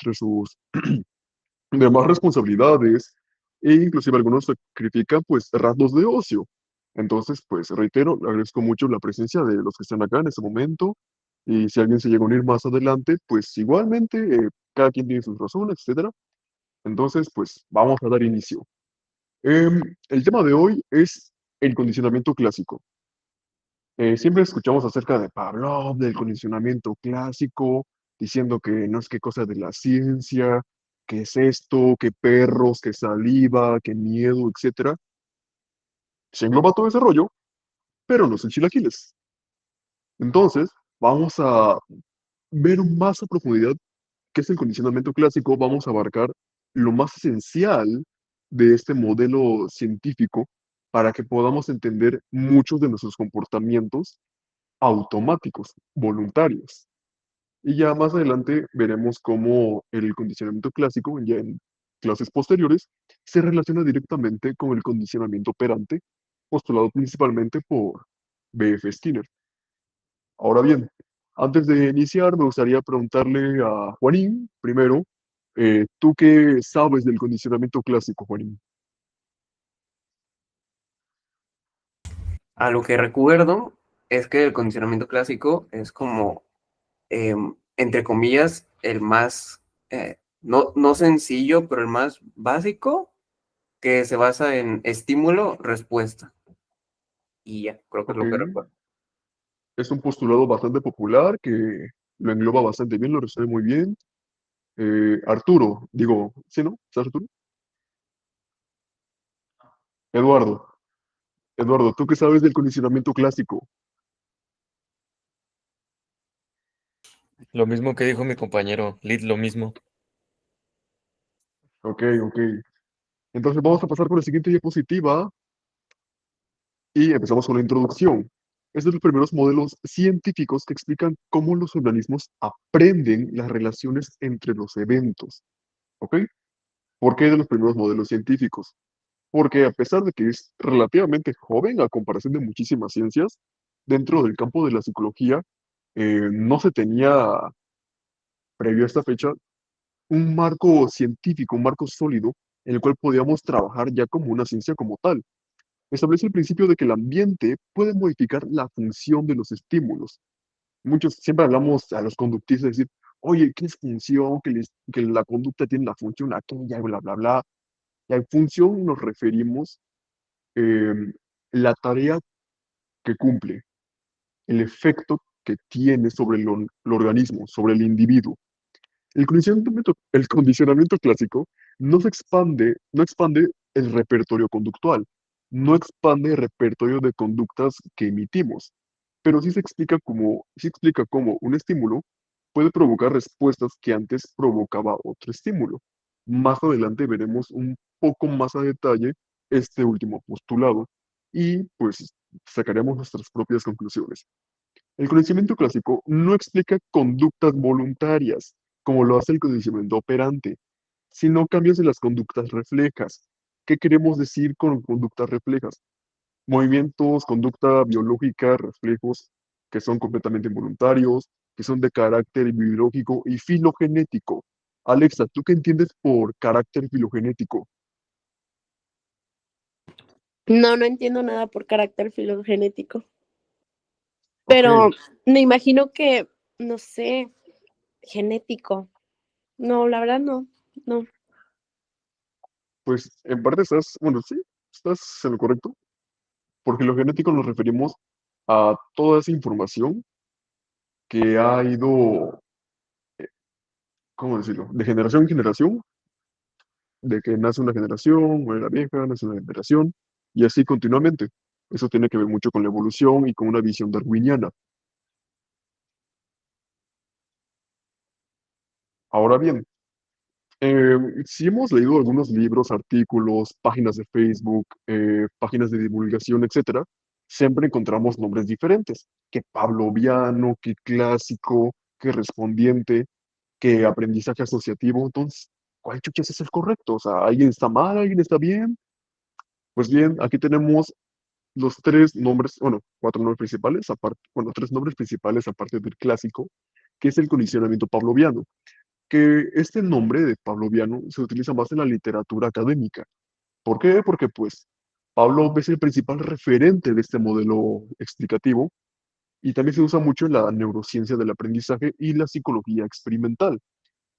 entre sus demás responsabilidades e inclusive algunos sacrifican pues ratos de ocio. Entonces, pues reitero, agradezco mucho la presencia de los que están acá en este momento y si alguien se llega a unir más adelante, pues igualmente cada quien tiene sus razones, etcétera. Entonces, pues vamos a dar inicio. El tema de hoy es el condicionamiento clásico. Siempre escuchamos acerca de Pavlov, del condicionamiento clásico, diciendo que no es qué cosa de la ciencia, qué es esto, qué perros, qué saliva, qué miedo, etcétera. Se engloba todo ese rollo, pero no son chilaquiles. Entonces, vamos a ver más a profundidad qué es el condicionamiento clásico. Vamos a abarcar lo más esencial de este modelo científico para que podamos entender muchos de nuestros comportamientos automáticos, voluntarios. Y ya más adelante veremos cómo el condicionamiento clásico, ya en clases posteriores, se relaciona directamente con el condicionamiento operante, postulado principalmente por B.F. Skinner. Ahora bien, antes de iniciar, me gustaría preguntarle a Juanín, primero, ¿tú qué sabes del condicionamiento clásico, Juanín? A lo que recuerdo es que el condicionamiento clásico es como, entre comillas, el más, no sencillo, pero el más básico, que se basa en estímulo-respuesta. Y ya, creo que es Ok, lo que recuerdo. es un postulado bastante popular que lo engloba bastante bien, lo resuelve muy bien. Arturo, digo, ¿sí, no? ¿Estás Arturo? Eduardo, Eduardo, ¿tú qué sabes del condicionamiento clásico? Lo mismo que dijo mi compañero, Lid, lo mismo. Ok, ok. Entonces vamos a pasar con la siguiente diapositiva y empezamos con la introducción. Es de los primeros modelos científicos que explican cómo los organismos aprenden las relaciones entre los eventos. ¿Ok? ¿Por qué de los primeros modelos científicos? Porque a pesar de que es relativamente joven a comparación de muchísimas ciencias, dentro del campo de la psicología no se tenía previo a esta fecha un marco científico, un marco sólido en el cual podíamos trabajar ya como una ciencia como tal. Establece el principio de que el ambiente puede modificar la función de los estímulos. Muchos siempre hablamos a los conductistas de decir, oye, ¿qué es función? Que la conducta tiene la función aquella, bla, bla, bla. Y a función nos referimos eh, la tarea que cumple, el efecto que tiene sobre el organismo, sobre el individuo. El condicionamiento clásico no expande el repertorio conductual, no expande el repertorio de conductas que emitimos, pero sí explica cómo un estímulo puede provocar respuestas que antes provocaba otro estímulo. Más adelante veremos un poco más a detalle este último postulado y pues sacaremos nuestras propias conclusiones. El conocimiento clásico no explica conductas voluntarias, como lo hace el conocimiento operante, sino cambios en las conductas reflejas. ¿Qué queremos decir con conductas reflejas? Movimientos, conducta biológica, reflejos que son completamente involuntarios, que son de carácter biológico y filogenético. Alexa, ¿tú qué entiendes por carácter filogenético? No, no entiendo nada por carácter filogenético, Ok, pero me imagino que, no sé, genético. No, la verdad no, no. pues en parte estás, bueno, sí, estás en lo correcto, porque lo genético nos referimos a toda esa información que ha ido, ¿cómo decirlo?, de generación en generación, de que nace una generación, muere la vieja, nace una generación, y así continuamente. Eso tiene que ver mucho con la evolución y con una visión darwiniana. Ahora bien, si hemos leído algunos libros, artículos, páginas de Facebook, páginas de divulgación, etcétera, siempre encontramos nombres diferentes, que pavloviano, que clásico, que respondiente, que aprendizaje asociativo. Entonces, ¿cuál chuches es el correcto? O sea, ¿alguien está mal? ¿Alguien está bien? Pues bien, aquí tenemos los tres nombres, bueno, cuatro nombres principales, aparte, bueno, tres nombres principales aparte del clásico, que es el condicionamiento pavloviano. que este nombre de pavloviano se utiliza más en la literatura académica. ¿Por qué? Porque pues Pavlov es el principal referente de este modelo explicativo y también se usa mucho en la neurociencia del aprendizaje y la psicología experimental.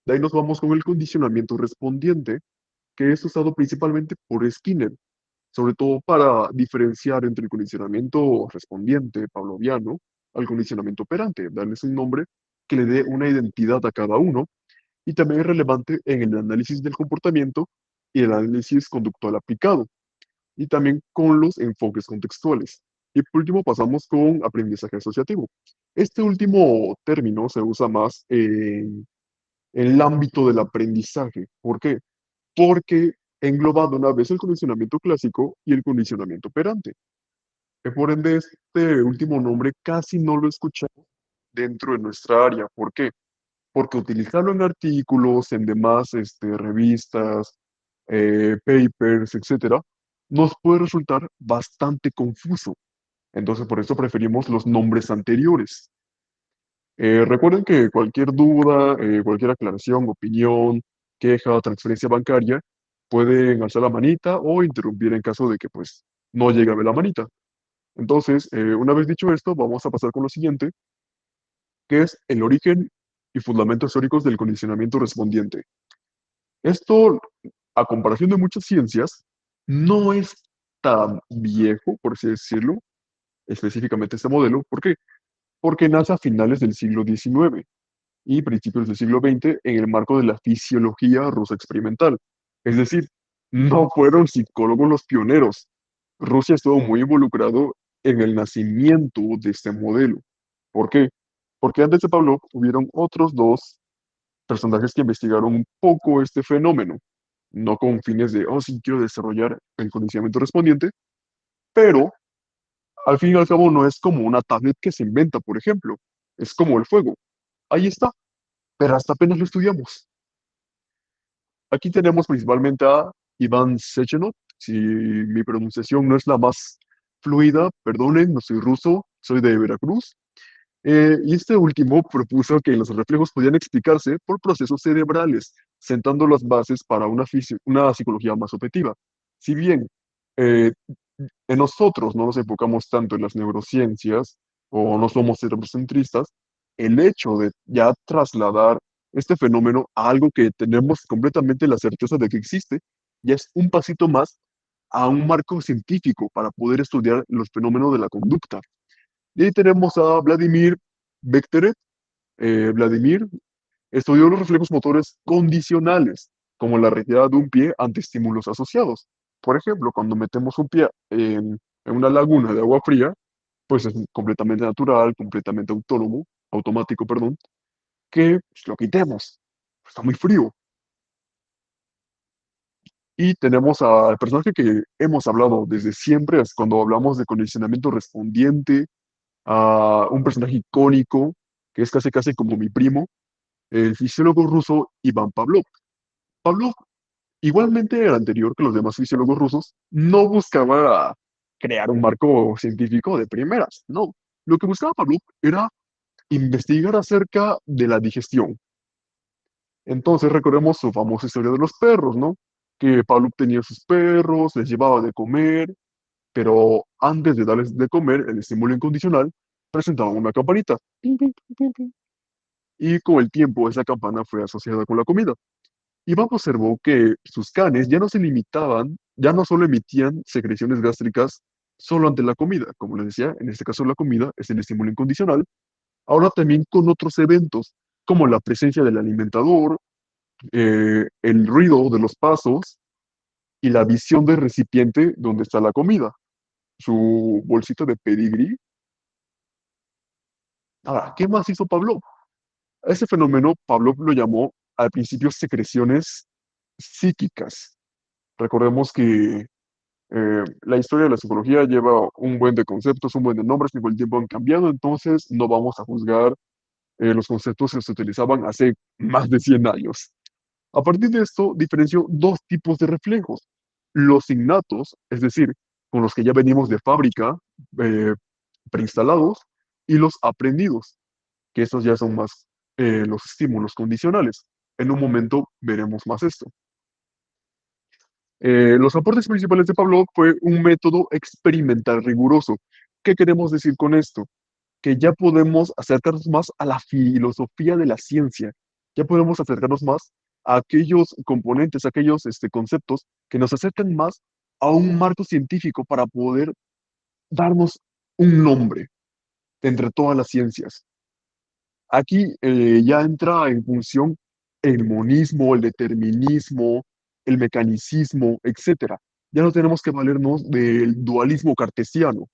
De ahí nos vamos con el condicionamiento respondiente, que es usado principalmente por Skinner, sobre todo para diferenciar entre el condicionamiento respondiente pavloviano al condicionamiento operante, darles un nombre que le dé una identidad a cada uno, y también es relevante en el análisis del comportamiento y el análisis conductual aplicado, y también con los enfoques contextuales. Y por último pasamos con aprendizaje asociativo. Este último término se usa más en el ámbito del aprendizaje. ¿Por qué? Porque engloba de una vez el condicionamiento clásico y el condicionamiento operante. Por ende, este último nombre casi no lo escuchamos dentro de nuestra área. ¿Por qué? Porque utilizarlo en artículos, en demás revistas, papers, etcétera, nos puede resultar bastante confuso. Entonces, por eso preferimos los nombres anteriores. Recuerden que cualquier duda, cualquier aclaración, opinión, queja, transferencia bancaria, pueden alzar la manita o interrumpir en caso de que pues no llegue a ver la manita. Entonces, una vez dicho esto, vamos a pasar con lo siguiente, que es el origen y fundamentos teóricos del condicionamiento respondiente. Esto, a comparación de muchas ciencias, no es tan viejo, por así decirlo, específicamente este modelo. ¿Por qué? Porque nace a finales del siglo XIX y principios del siglo XX en el marco de la fisiología rusa experimental. Es decir, no fueron psicólogos los pioneros. Rusia estuvo muy involucrado en el nacimiento de este modelo. ¿Por qué? Porque antes de Pavlov hubieron otros dos personajes que investigaron un poco este fenómeno, no con fines de, oh, sí, quiero desarrollar el condicionamiento respondiente, pero al fin y al cabo no es como una tablet que se inventa, por ejemplo, es como el fuego. Ahí está, pero hasta apenas lo estudiamos. Aquí tenemos principalmente a Iván Sechenov. Si mi pronunciación no es la más fluida, perdonen, no soy ruso, soy de Veracruz. Y este último propuso que los reflejos podían explicarse por procesos cerebrales, sentando las bases para una psicología más objetiva. Si bien eh, en nosotros no nos enfocamos tanto en las neurociencias o no somos cerebrocentristas, el hecho de ya trasladar este fenómeno a algo que tenemos completamente la certeza de que existe, ya es un pasito más a un marco científico para poder estudiar los fenómenos de la conducta. Y ahí tenemos a Vladimir Bekhterev. Vladimir estudió los reflejos motores condicionales, como la retirada de un pie ante estímulos asociados. Por ejemplo, cuando metemos un pie en una laguna de agua fría, pues es completamente natural, completamente autónomo, automático, perdón, que pues, lo quitemos. Está muy frío. Y tenemos al personaje que hemos hablado desde siempre, es cuando hablamos de condicionamiento respondiente, a un personaje icónico, que es casi casi como mi primo, el fisiólogo ruso Iván Pavlov. Pavlov, igualmente el anterior que los demás fisiólogos rusos, no buscaba crear un marco científico de primeras, no. Lo que buscaba Pavlov era investigar acerca de la digestión. Entonces recordemos su famosa historia de los perros, ¿no? Que Pavlov tenía sus perros, les llevaba de comer, pero antes de darles de comer, el estímulo incondicional, presentaba una campanita. Ping, ping, ping, ping, ping. Y con el tiempo esa campana fue asociada con la comida. Iván observó que sus canes ya no se limitaban, ya no solo emitían secreciones gástricas solo ante la comida, como les decía, en este caso la comida es el estímulo incondicional, ahora también con otros eventos, como la presencia del alimentador, el ruido de los pasos y la visión del recipiente donde está la comida, su bolsita de pedigrí. Ahora, ¿qué más hizo Pablo? A ese fenómeno Pablo lo llamó al principio secreciones psíquicas. Recordemos que la historia de la psicología lleva un buen de conceptos, un buen de nombres que con el tiempo han cambiado, entonces no vamos a juzgar los conceptos que se utilizaban hace más de 100 años. A partir de esto, diferenció dos tipos de reflejos. Los innatos, es decir, con los que ya venimos de fábrica, eh, preinstalados, y los aprendidos, que estos ya son más los estímulos condicionales. En un momento veremos más esto. Los aportes principales de Pavlov fue un método experimental riguroso. ¿Qué queremos decir con esto? Que ya podemos acercarnos más a la filosofía de la ciencia, ya podemos acercarnos más a aquellos componentes, a aquellos conceptos que nos acercan más a un marco científico para poder darnos un nombre entre todas las ciencias. Aquí ya entra en función el monismo, el determinismo, el mecanicismo, etcétera. Ya no tenemos que valernos del dualismo cartesiano,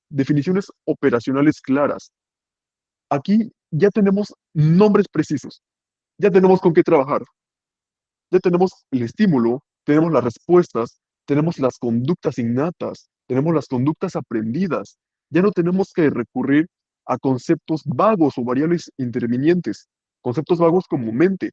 definiciones operacionales claras. Aquí ya tenemos nombres precisos, ya tenemos con qué trabajar, ya tenemos el estímulo, tenemos las respuestas, tenemos las conductas innatas, tenemos las conductas aprendidas. Ya no tenemos que recurrir a conceptos vagos o variables intervinientes, conceptos vagos como mente.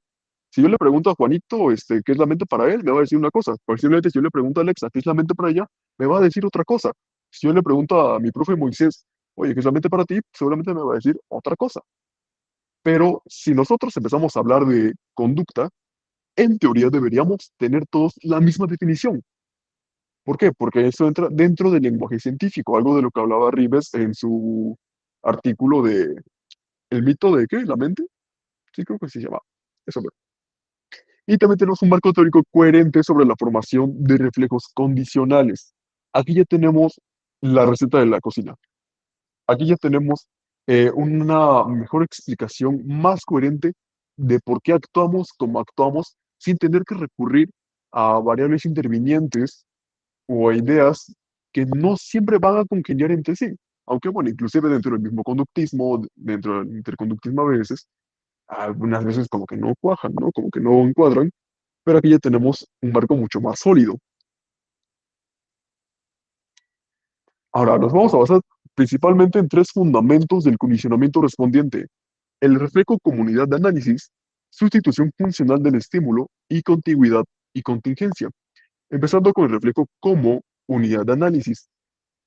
Si yo le pregunto a Juanito, qué es la mente para él, me va a decir una cosa. Posiblemente si yo le pregunto a Alexa, qué es la mente para ella, me va a decir otra cosa. Si yo le pregunto a mi profe Moisés, oye, ¿qué es la mente para ti? Seguramente me va a decir otra cosa. Pero si nosotros empezamos a hablar de conducta, en teoría deberíamos tener todos la misma definición. ¿Por qué? Porque eso entra dentro del lenguaje científico, algo de lo que hablaba Rives en su artículo de ¿el mito de qué? ¿La mente? Sí, creo que se llama. Eso. Y también tenemos un marco teórico coherente sobre la formación de reflejos condicionales. Aquí ya tenemos la receta de la cocina. Aquí ya tenemos una mejor explicación más coherente de por qué actuamos como actuamos sin tener que recurrir a variables intervinientes o a ideas que no siempre van a congeniar entre sí. Aunque, bueno, inclusive dentro del mismo conductismo, dentro del interconductismo a veces, algunas veces como que no cuajan, ¿no? Como que no encuadran, pero aquí ya tenemos un marco mucho más sólido. Ahora, nos vamos a basar principalmente en tres fundamentos del condicionamiento respondiente: el reflejo como unidad de análisis, sustitución funcional del estímulo y contigüidad y contingencia. Empezando con el reflejo como unidad de análisis.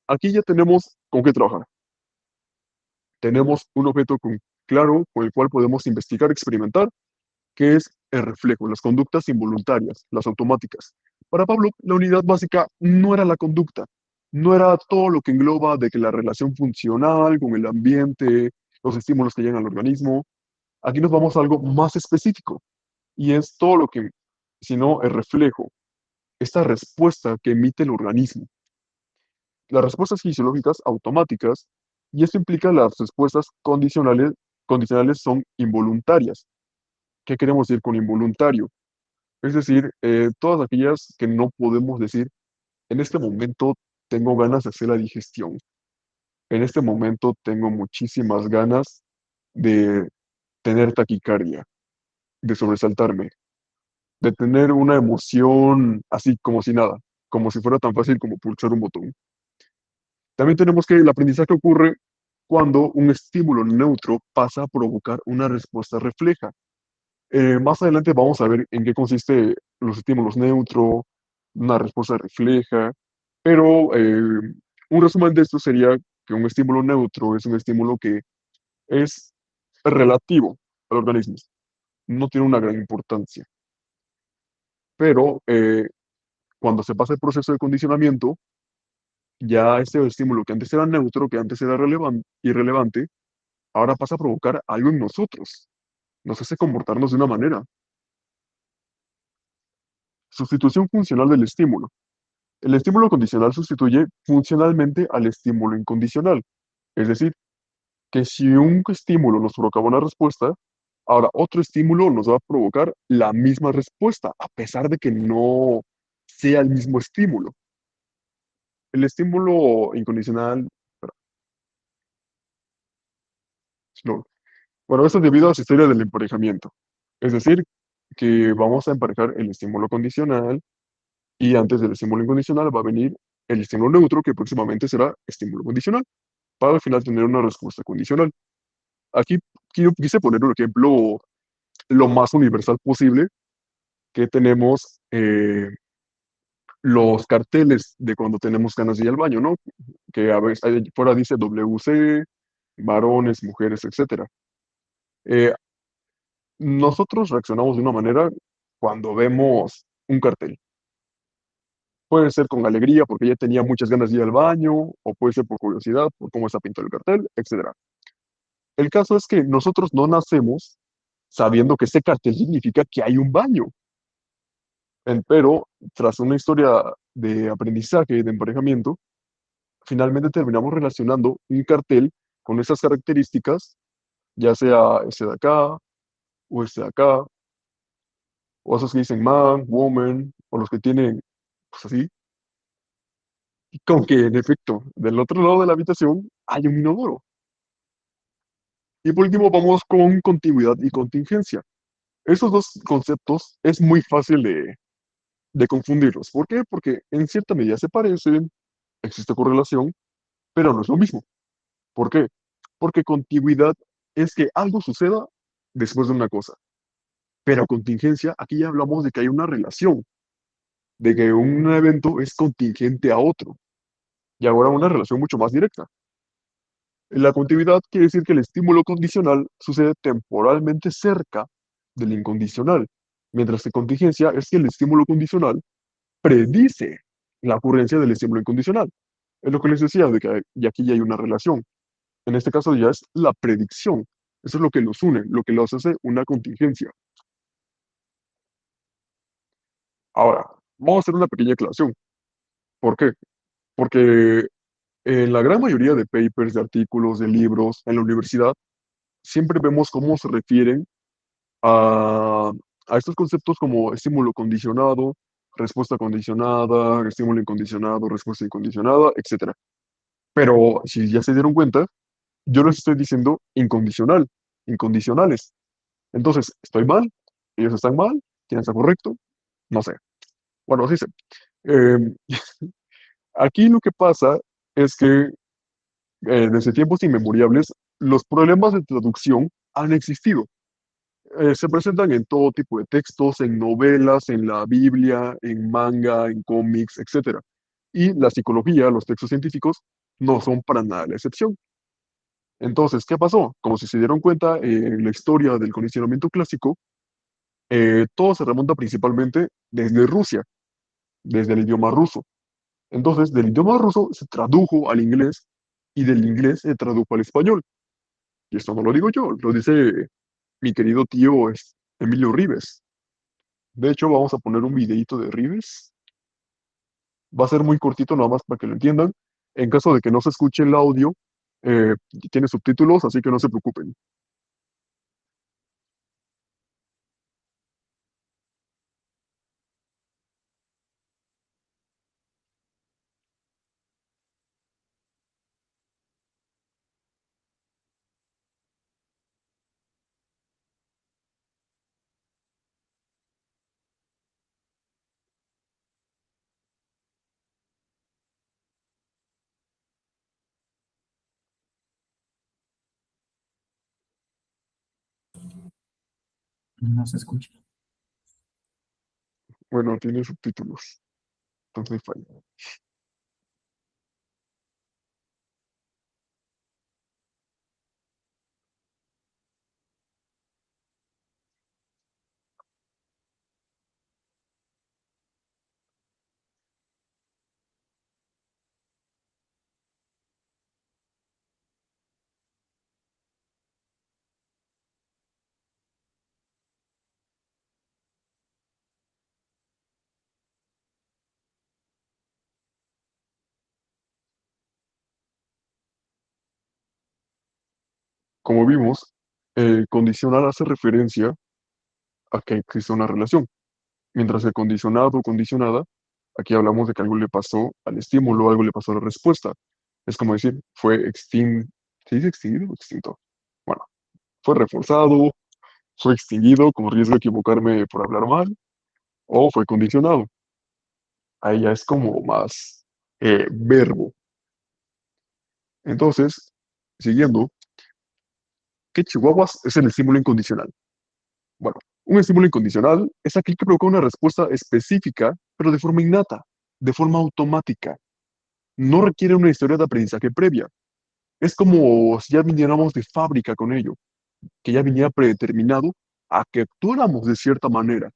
Aquí ya tenemos con qué trabajar. Tenemos un objeto claro con el cual podemos investigar, experimentar, que es el reflejo, las conductas involuntarias, las automáticas. Para Pablo, la unidad básica no era la conducta, no era todo lo que engloba de que la relación funcional con el ambiente, los estímulos que llegan al organismo. Aquí nos vamos a algo más específico y es todo lo que, sino el reflejo, esta respuesta que emite el organismo. Las respuestas fisiológicas automáticas, y esto implica las respuestas condicionales son involuntarias. ¿Qué queremos decir con involuntario? Es decir, todas aquellas que no podemos decir, en este momento tengo ganas de hacer la digestión, en este momento tengo muchísimas ganas de tener taquicardia, de sobresaltarme, de tener una emoción así como si nada, como si fuera tan fácil como pulsar un botón. También tenemos que el aprendizaje ocurre cuando un estímulo neutro pasa a provocar una respuesta refleja. Más adelante vamos a ver en qué consiste los estímulos neutro, una respuesta refleja, pero un resumen de esto sería que un estímulo neutro es un estímulo que es relativo al organismo, no tiene una gran importancia, pero cuando se pasa el proceso de condicionamiento, ya este estímulo que antes era neutro, que antes era irrelevante, ahora pasa a provocar algo en nosotros, nos hace comportarnos de una manera. Sustitución funcional del estímulo. El estímulo condicional sustituye funcionalmente al estímulo incondicional. Es decir, que si un estímulo nos provocaba una respuesta, ahora otro estímulo nos va a provocar la misma respuesta, a pesar de que no sea el mismo estímulo. El estímulo incondicional, espera, no. Bueno, esto es debido a la historia del emparejamiento. Es decir, que vamos a emparejar el estímulo condicional y antes del estímulo incondicional va a venir el estímulo neutro, que próximamente será estímulo condicional, para al final tener una respuesta condicional. Aquí quise poner un ejemplo lo más universal posible, que tenemos los carteles de cuando tenemos ganas de ir al baño, ¿no? Que a veces ahí fuera dice WC, varones, mujeres, etcétera. Eh, Nosotros reaccionamos de una manera cuando vemos un cartel. Puede ser con alegría porque ya tenía muchas ganas de ir al baño, o puede ser por curiosidad, por cómo está pintado el cartel, etcétera. El caso es que nosotros no nacemos sabiendo que ese cartel significa que hay un baño. Pero tras una historia de aprendizaje y de emparejamiento, finalmente terminamos relacionando un cartel con esas características, ya sea ese de acá o este de acá, o esos que dicen man, woman, o los que tienen, pues así, y con que en efecto, del otro lado de la habitación hay un inodoro. Y por último vamos con continuidad y contingencia. Esos dos conceptos es muy fácil de confundirlos. ¿Por qué? Porque en cierta medida se parecen, existe correlación, pero no es lo mismo. ¿Por qué? Porque continuidad es que algo suceda después de una cosa. Pero contingencia, aquí ya hablamos de que hay una relación, de que un evento es contingente a otro. Y ahora una relación mucho más directa. La continuidad quiere decir que el estímulo condicional sucede temporalmente cerca del incondicional, mientras que contingencia es que el estímulo condicional predice la ocurrencia del estímulo incondicional. Es lo que les decía, de que y aquí ya hay una relación. En este caso ya es la predicción. Eso es lo que los une, lo que los hace una contingencia. Ahora, vamos a hacer una pequeña aclaración. ¿Por qué? Porque en la gran mayoría de papers, de artículos, de libros en la universidad, siempre vemos cómo se refieren a estos conceptos como estímulo condicionado, respuesta condicionada, estímulo incondicionado, respuesta incondicionada, etcétera. Pero si ya se dieron cuenta, yo les estoy diciendo incondicional, incondicionales. Entonces, ¿estoy mal? ¿Ellos están mal? ¿Quién está correcto? No sé. Bueno, sí sé. Em, Aquí lo que pasa es que desde tiempos inmemoriales los problemas de traducción han existido. Se presentan en todo tipo de textos, en novelas, en la Biblia, en manga, en cómics, etcétera. Y la psicología, los textos científicos, no son para nada la excepción. Entonces, ¿qué pasó? Como si se dieron cuenta en la historia del condicionamiento clásico, todo se remonta principalmente desde Rusia, desde el idioma ruso. Entonces, del idioma ruso se tradujo al inglés y del inglés se tradujo al español. Y esto no lo digo yo, lo dice mi querido tío Emilio Rives. De hecho, vamos a poner un videíto de Rives. Va a ser muy cortito, nada más para que lo entiendan. En caso de que no se escuche el audio, eh, tiene subtítulos, así que no se preocupen. No se escucha. Bueno, tiene subtítulos, entonces no hay falla. Como vimos, condicional hace referencia a que existe una relación, mientras que condicionado o condicionada, aquí hablamos de que algo le pasó al estímulo, algo le pasó a la respuesta. Es como decir, fue extinto, ¿se dice extinguido o extinto? Bueno, fue reforzado, fue extinguido con riesgo de equivocarme por hablar mal, o fue condicionado. Ahí ya es como más verbo. Entonces, siguiendo, ¿qué chihuahuas es el estímulo incondicional? Bueno, un estímulo incondicional es aquel que provoca una respuesta específica, pero de forma innata, de forma automática. No requiere una historia de aprendizaje previa. Es como si ya viniéramos de fábrica con ello, que ya viniera predeterminado a que actuáramos de cierta manera.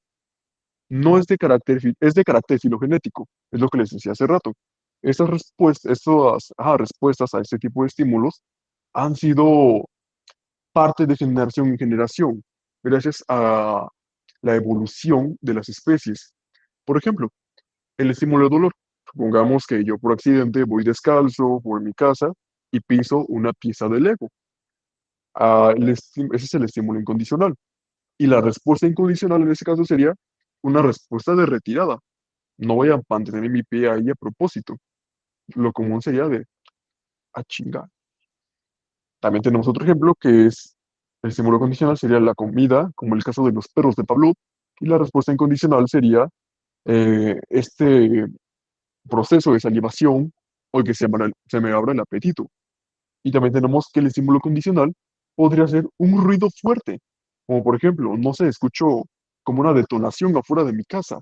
No es de carácter, es de carácter filogenético, es lo que les decía hace rato. Estas respuestas a este tipo de estímulos han sido parte de generación en generación, gracias a la evolución de las especies. Por ejemplo, el estímulo de dolor. Supongamos que yo por accidente voy descalzo por mi casa y piso una pieza de Lego. Ese es el estímulo incondicional. Y la respuesta incondicional en ese caso sería una respuesta de retirada. No voy a mantener mi pie ahí a propósito. Lo común sería de a chingar. También tenemos otro ejemplo que es el estímulo condicional sería la comida, como el caso de los perros de Pavlov, y la respuesta incondicional sería este proceso de salivación o que se me abra el apetito. Y también tenemos que el estímulo condicional podría ser un ruido fuerte, como por ejemplo, no sé, escucho como una detonación afuera de mi casa.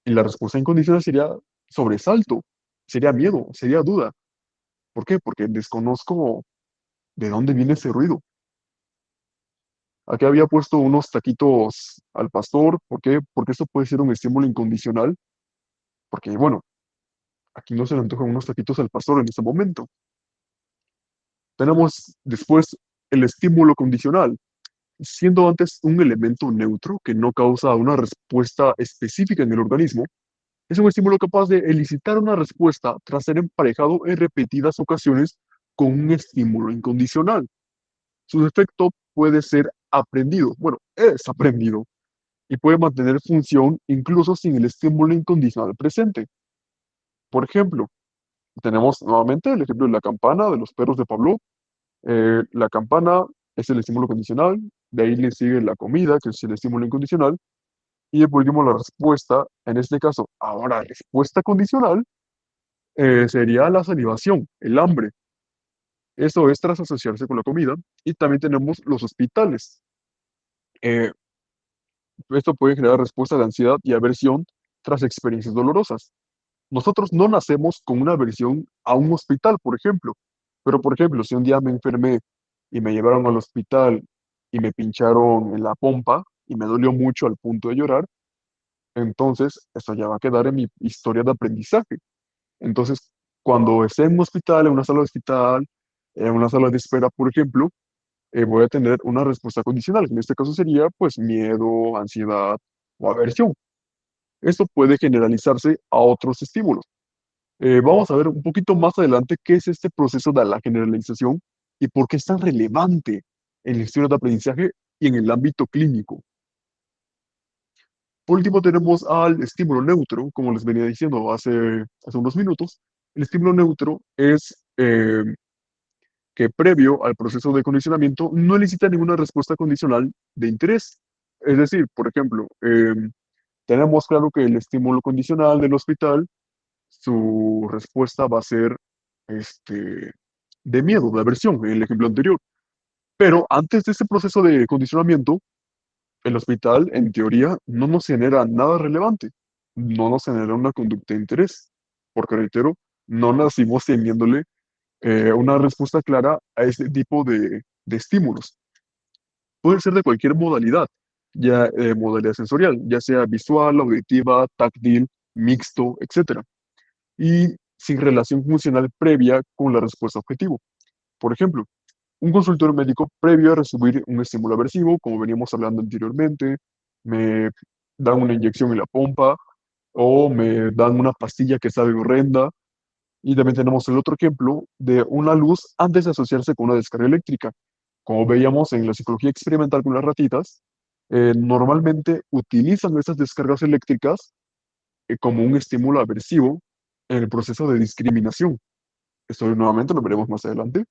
Y la respuesta incondicional sería sobresalto, sería miedo, sería duda. ¿Por qué? Porque desconozco de dónde viene ese ruido. Aquí había puesto unos taquitos al pastor. ¿Por qué? Porque esto puede ser un estímulo incondicional. Porque, bueno, aquí no se le antojan unos taquitos al pastor en este momento. Tenemos después el estímulo condicional, siendo antes un elemento neutro que no causa una respuesta específica en el organismo. Es un estímulo capaz de elicitar una respuesta tras ser emparejado en repetidas ocasiones con un estímulo incondicional. Su efecto puede ser aprendido, bueno, es aprendido, y puede mantener función incluso sin el estímulo incondicional presente. Por ejemplo, tenemos nuevamente el ejemplo de la campana de los perros de Pavlov. La campana es el estímulo condicional, de ahí le sigue la comida, que es el estímulo incondicional, y por último la respuesta, en este caso, ahora respuesta condicional, sería la salivación, el hambre. Esto es tras asociarse con la comida. Y también tenemos los hospitales. Eh, Esto puede generar respuesta de ansiedad y aversión tras experiencias dolorosas. Nosotros no nacemos con una aversión a un hospital, por ejemplo. Pero, por ejemplo, si un día me enfermé y me llevaron al hospital y me pincharon en la pompa y me dolió mucho al punto de llorar, entonces eso ya va a quedar en mi historia de aprendizaje. Entonces, cuando esté en un hospital, en una sala de hospital, en una sala de espera, por ejemplo, voy a tener una respuesta condicional, que en este caso sería pues miedo, ansiedad o aversión. Esto puede generalizarse a otros estímulos. Vamos a ver un poquito más adelante qué es este proceso de la generalización y por qué es tan relevante en la historia de aprendizaje y en el ámbito clínico. Por último, tenemos al estímulo neutro, como les venía diciendo hace unos minutos. El estímulo neutro es que previo al proceso de condicionamiento no elicita ninguna respuesta condicional de interés. Es decir, por ejemplo, tenemos claro que el estímulo condicional del hospital, su respuesta va a ser de miedo, de aversión, en el ejemplo anterior. Pero antes de ese proceso de condicionamiento, el hospital, en teoría, no nos genera nada relevante, no nos genera una conducta de interés, porque reitero, no nacimos teniéndole una respuesta clara a este tipo de estímulos. Puede ser de cualquier modalidad, ya modalidad sensorial, ya sea visual, auditiva, táctil, mixto, etcétera, y sin relación funcional previa con la respuesta objetivo. Por ejemplo, un consultorio médico previo a recibir un estímulo aversivo, como veníamos hablando anteriormente, me dan una inyección en la pompa o me dan una pastilla que sabe horrenda. Y también tenemos el otro ejemplo de una luz antes de asociarse con una descarga eléctrica. Como veíamos en la psicología experimental con las ratitas, normalmente utilizan estas descargas eléctricas como un estímulo aversivo en el proceso de discriminación. Esto nuevamente lo veremos más adelante.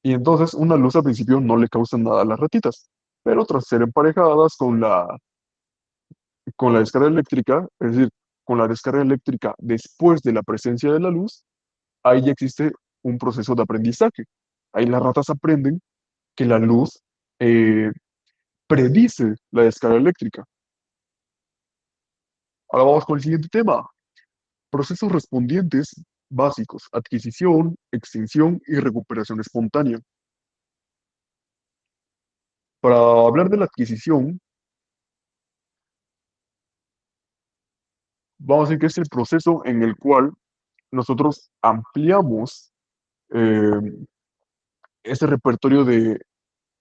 Y entonces una luz al principio no le causa nada a las ratitas, pero tras ser emparejadas con la descarga eléctrica, es decir, con la descarga eléctrica después de la presencia de la luz, ahí ya existe un proceso de aprendizaje. Ahí las ratas aprenden que la luz eh, predice la descarga eléctrica. Ahora vamos con el siguiente tema. Procesos respondientes básicos: adquisición, extinción y recuperación espontánea. Para hablar de la adquisición, vamos a decir que es el proceso en el cual nosotros ampliamos eh, ese repertorio de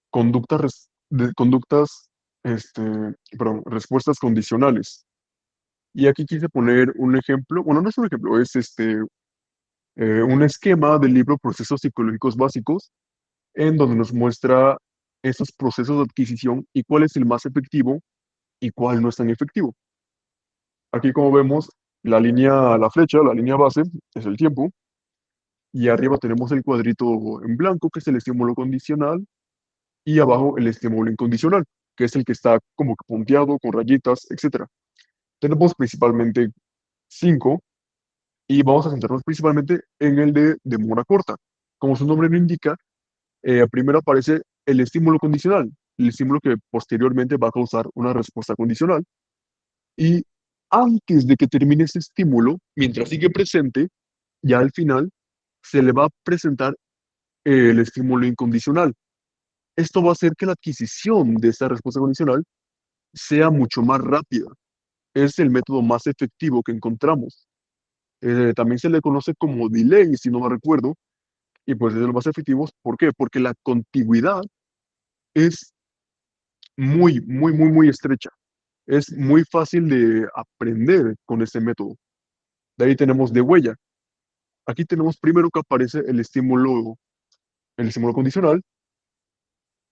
conductas, este, perdón, respuestas condicionales. Y aquí quise poner un ejemplo, bueno, no es un ejemplo, es un esquema del libro Procesos Psicológicos Básicos, en donde nos muestra esos procesos de adquisición y cuál es el más efectivo y cuál no es tan efectivo. Aquí, como vemos, la flecha, la línea base, es el tiempo, y arriba tenemos el cuadrito en blanco, que es el estímulo condicional, y abajo el estímulo incondicional, que es el que está como que punteado, con rayitas, etcétera. Tenemos principalmente 5, y vamos a centrarnos principalmente en el de demora corta. Como su nombre lo indica, primero aparece el estímulo condicional, el estímulo que posteriormente va a causar una respuesta condicional. Y antes de que termine ese estímulo, mientras sigue presente, ya al final se le va a presentar el estímulo incondicional. Esto va a hacer que la adquisición de esta respuesta condicional sea mucho más rápida. Es el método más efectivo que encontramos. También se le conoce como delay, si no me recuerdo, y pues es de los más efectivos. ¿Por qué? Porque la contigüidad es muy estrecha. Es muy fácil de aprender con este método. De ahí tenemos de huella. Aquí tenemos primero que aparece el estímulo condicional,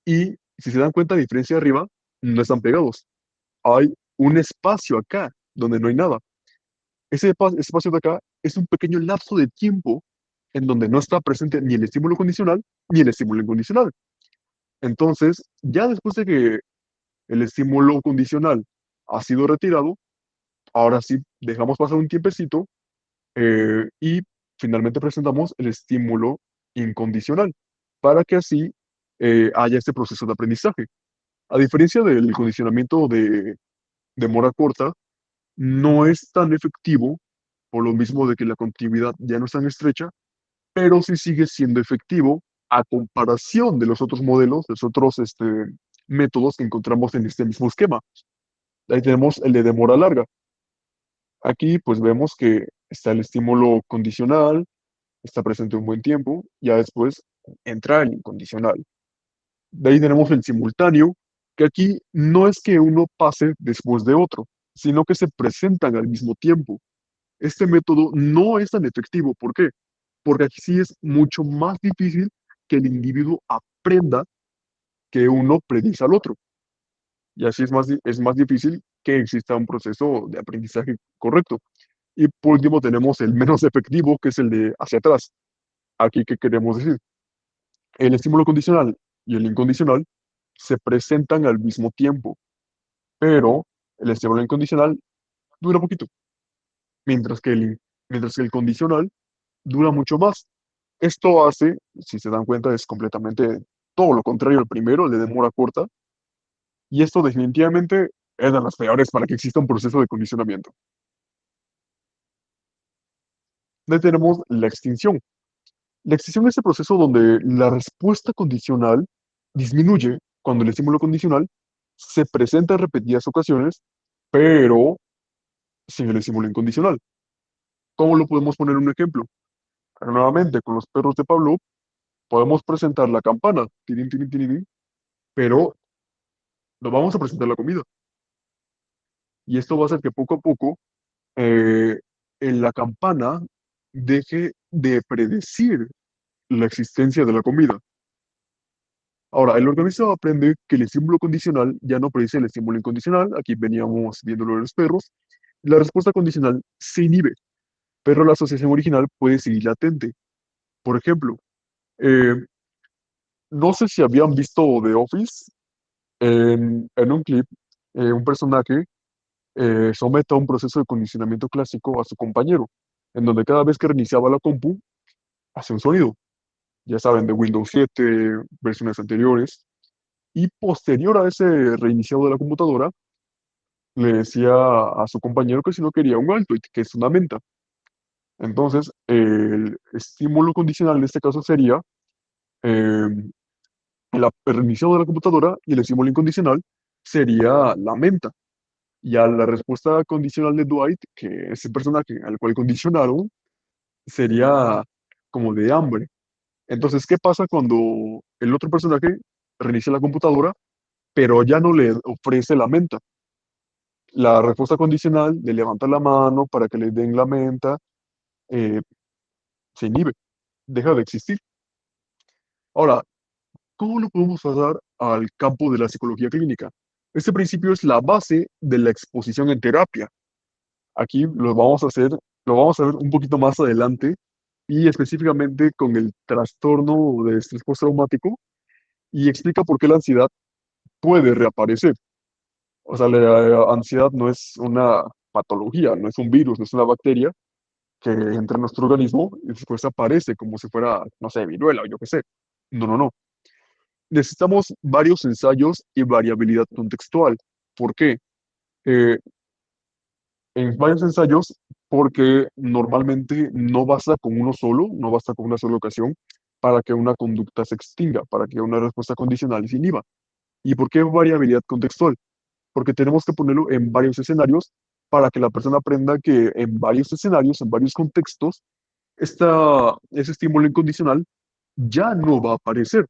y si se dan cuenta, a diferencia de arriba, no están pegados. Hay un espacio acá donde no hay nada. Ese espacio de acá es un pequeño lapso de tiempo en donde no está presente ni el estímulo condicional ni el estímulo incondicional. Entonces, ya después de que el estímulo condicional ha sido retirado, ahora sí dejamos pasar un tiempecito, y finalmente presentamos el estímulo incondicional para que así haya este proceso de aprendizaje. A diferencia del condicionamiento de mora corta, no es tan efectivo por lo mismo de que la continuidad ya no es tan estrecha, pero sí sigue siendo efectivo a comparación de los otros modelos, de los otros métodos que encontramos en este mismo esquema. Ahí tenemos el de demora larga. Aquí pues vemos que está el estímulo condicional, está presente un buen tiempo, ya después entra el incondicional. De ahí tenemos el simultáneo, que aquí no es que uno pase después de otro, sino que se presentan al mismo tiempo. Este método no es tan efectivo. ¿Por qué? Porque aquí sí es mucho más difícil que el individuo aprenda que uno predice al otro. Y así es más difícil que exista un proceso de aprendizaje correcto. Y por último tenemos el menos efectivo, que es el de hacia atrás. Aquí, ¿qué queremos decir? El estímulo condicional y el incondicional se presentan al mismo tiempo, pero el estímulo incondicional dura poquito, mientras que mientras que el condicional dura mucho más. Esto hace, si se dan cuenta, es completamente todo lo contrario al primero, el de demora corta, y esto definitivamente es de las peores para que exista un proceso de condicionamiento. Luego tenemos la extinción. La extinción es el proceso donde la respuesta condicional disminuye cuando el estímulo condicional se presenta en repetidas ocasiones, pero sin el estímulo incondicional. ¿Cómo lo podemos poner un ejemplo? Nuevamente, con los perros de Pavlov, podemos presentar la campana, tirín, tirín, tirín, tirín, pero no vamos a presentar la comida. Y esto va a hacer que poco a poco eh, en la campana deje de predecir la existencia de la comida. Ahora, el organismo aprende que el estímulo condicional ya no predice el estímulo incondicional. Aquí veníamos viéndolo de los perros. La respuesta condicional se inhibe, pero la asociación original puede seguir latente. Por ejemplo, eh, no sé si habían visto The Office. En un clip, un personaje somete a un proceso de condicionamiento clásico a su compañero, en donde cada vez que reiniciaba la compu, hace un sonido. Ya saben, de Windows 7, versiones anteriores. Y posterior a ese reiniciado de la computadora, le decía a su compañero que si no quería un alto, y que es una menta. Entonces, el estímulo condicional en este caso sería, eh, El reiniciado de la computadora y el estímulo incondicional sería la menta. Y a la respuesta condicional de Dwight, que es el personaje al cual condicionaron, sería como de hambre. Entonces, ¿qué pasa cuando el otro personaje reinicia la computadora, pero ya no le ofrece la menta? La respuesta condicional de levantar la mano para que le den la menta eh, se inhibe, deja de existir. Ahora, ¿cómo lo podemos pasar al campo de la psicología clínica? Este principio es la base de la exposición en terapia. Aquí lo vamos a ver un poquito más adelante y específicamente con el trastorno de estrés postraumático y explica por qué la ansiedad puede reaparecer. O sea, la ansiedad no es una patología, no es un virus, no es una bacteria que entra en nuestro organismo y después aparece como si fuera, no sé, viruela o yo qué sé. No, no, no. Necesitamos varios ensayos y variabilidad contextual. ¿Por qué? Eh, en varios ensayos, porque normalmente no basta con uno solo, no basta con una sola ocasión para que una conducta se extinga, para que una respuesta condicional se inhiba. ¿Y por qué variabilidad contextual? Porque tenemos que ponerlo en varios escenarios para que la persona aprenda que en varios escenarios, en varios contextos, ese estímulo incondicional ya no va a aparecer.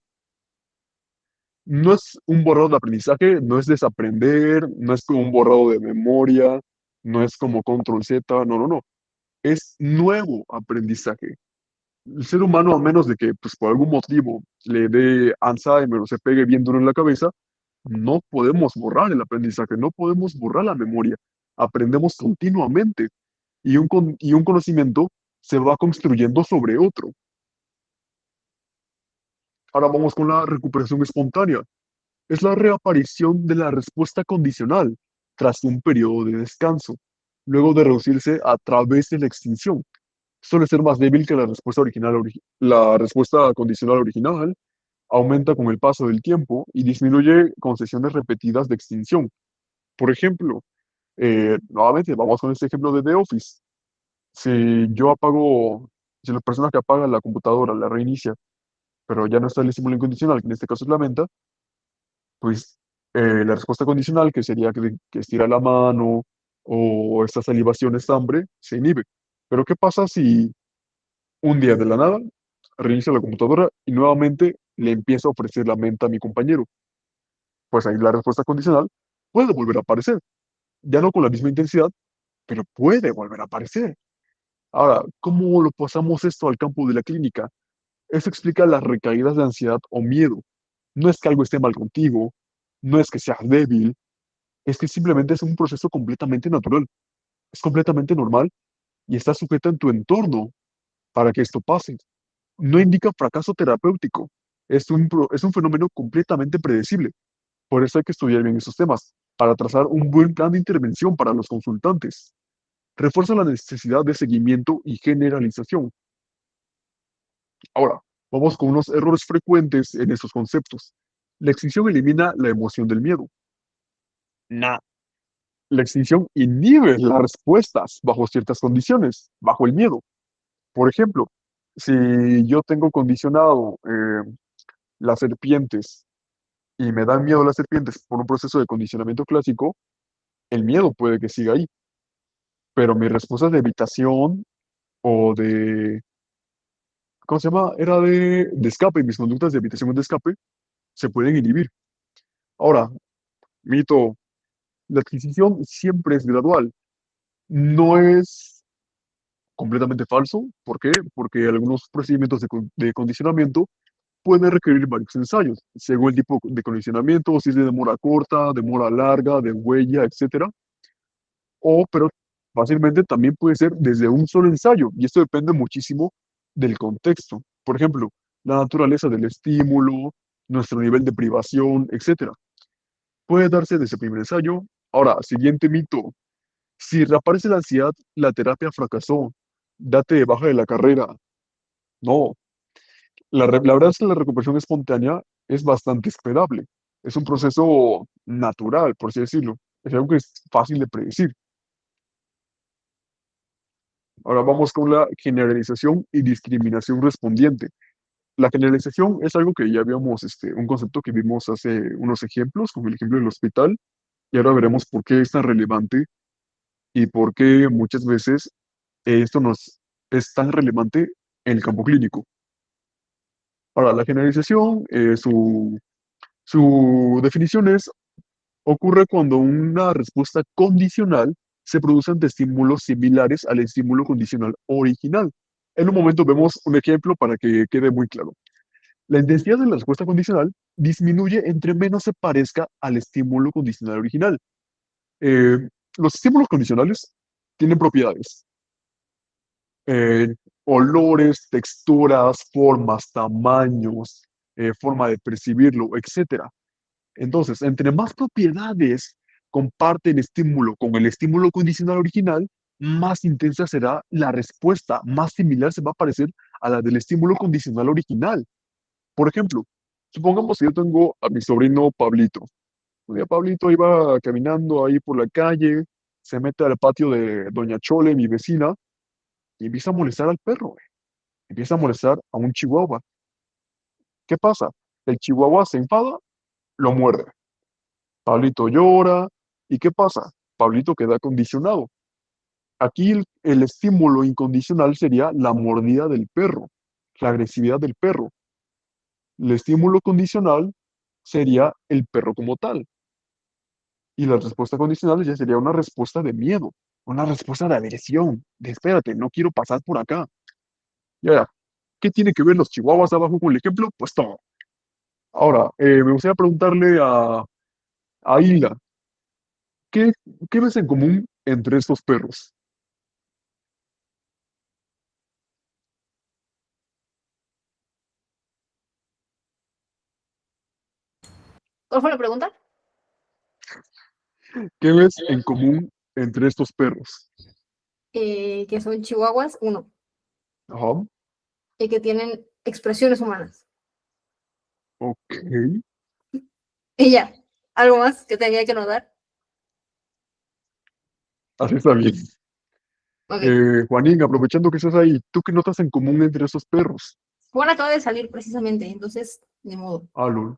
No es un borrado de aprendizaje, no es desaprender, no es como un borrado de memoria, no es como control Z, no, no, no. Es nuevo aprendizaje. El ser humano, a menos de que pues, por algún motivo le dé Alzheimer o se pegue bien duro en la cabeza, no podemos borrar el aprendizaje, no podemos borrar la memoria. Aprendemos continuamente y un conocimiento se va construyendo sobre otro. Ahora vamos con la recuperación espontánea. Es la reaparición de la respuesta condicional tras un periodo de descanso, luego de reducirse a través de la extinción. Suele ser más débil que la respuesta la respuesta condicional original, aumenta con el paso del tiempo y disminuye con sesiones repetidas de extinción. Por ejemplo, nuevamente vamos con este ejemplo de The Office. Si yo apago, si la persona que apaga la computadora la reinicia, pero ya no está el estímulo incondicional, que en este caso es la menta, pues la respuesta condicional, que sería que estira la mano o esta salivación, esta hambre, se inhibe. Pero ¿qué pasa si un día de la nada reinicia la computadora y nuevamente le empieza a ofrecer la menta a mi compañero? Pues ahí la respuesta condicional puede volver a aparecer, ya no con la misma intensidad, pero puede volver a aparecer. Ahora, ¿cómo lo pasamos esto al campo de la clínica? Eso explica las recaídas de ansiedad o miedo. No es que algo esté mal contigo, no es que seas débil, es que simplemente es un proceso completamente natural, es completamente normal y está sujeta en tu entorno para que esto pase. No indica fracaso terapéutico, es un fenómeno completamente predecible. Por eso hay que estudiar bien esos temas, para trazar un buen plan de intervención para los consultantes. Refuerza la necesidad de seguimiento y generalización. Ahora, vamos con unos errores frecuentes en estos conceptos. La extinción elimina la emoción del miedo. Nah. La extinción inhibe las respuestas bajo ciertas condiciones, bajo el miedo. Por ejemplo, si yo tengo condicionado las serpientes y me dan miedo las serpientes por un proceso de condicionamiento clásico, el miedo puede que siga ahí, pero mis respuestas de evitación o de, ¿cómo se llama? Era de escape, mis conductas de evitación o de escape se pueden inhibir. Ahora, mito, la adquisición siempre es gradual, no es completamente falso. ¿Por qué? Porque algunos procedimientos de condicionamiento pueden requerir varios ensayos, según el tipo de condicionamiento, si es de demora corta, demora larga, de huella, etcétera. Pero fácilmente también puede ser desde un solo ensayo, y esto depende muchísimo del contexto. Por ejemplo, la naturaleza del estímulo, nuestro nivel de privación, etcétera. Puede darse desde el primer ensayo. Ahora, siguiente mito. Si reaparece la ansiedad, la terapia fracasó. Date de baja de la carrera. No, la verdad es que la recuperación espontánea es bastante esperable. Es un proceso natural, por así decirlo. Es algo que es fácil de predecir. Ahora vamos con la generalización y discriminación respondiente. La generalización es algo que ya habíamos, un concepto que vimos hace unos ejemplos, como el ejemplo del hospital, y ahora veremos por qué es tan relevante y por qué muchas veces esto nos es tan relevante en el campo clínico. Ahora, la generalización, su definición es, ocurre cuando una respuesta condicional se produce ante estímulos similares al estímulo condicional original. En un momento vemos un ejemplo para que quede muy claro. La intensidad de la respuesta condicional disminuye entre menos se parezca al estímulo condicional original. Eh, los estímulos condicionales tienen propiedades, eh, olores, texturas, formas, tamaños, forma de percibirlo, etcétera. Entonces, entre más propiedades comparte el estímulo con el estímulo condicional original, más intensa será la respuesta, más similar se va a parecer a la del estímulo condicional original. Por ejemplo, supongamos que yo tengo a mi sobrino Pablito. Un día Pablito iba caminando ahí por la calle, se mete al patio de Doña Chole, mi vecina, y empieza a molestar al perro, güey. Empieza a molestar a un chihuahua. ¿Qué pasa? El chihuahua se enfada, lo muerde. Pablito llora, ¿y qué pasa? Pablito queda condicionado. Aquí el estímulo incondicional sería la mordida del perro, la agresividad del perro. El estímulo condicional sería el perro como tal. Y la respuesta condicional ya sería una respuesta de miedo, una respuesta de aversión, de espérate, no quiero pasar por acá. Ya, ¿qué tiene que ver los chihuahuas abajo con el ejemplo? Pues todo. Ahora, me gustaría preguntarle a Hilda, ¿qué, qué ves en común entre estos perros? ¿Cuál fue la pregunta? ¿Qué ves en común entre estos perros? Que son chihuahuas, uno, Ajá, y que tienen expresiones humanas. ok, Y ya, algo más que tenía que notar. así está bien. Ok. Juanín, aprovechando que estás ahí, ¿tú qué notas en común entre esos perros? Juan acaba de salir precisamente, entonces, de modo. Ah, lol.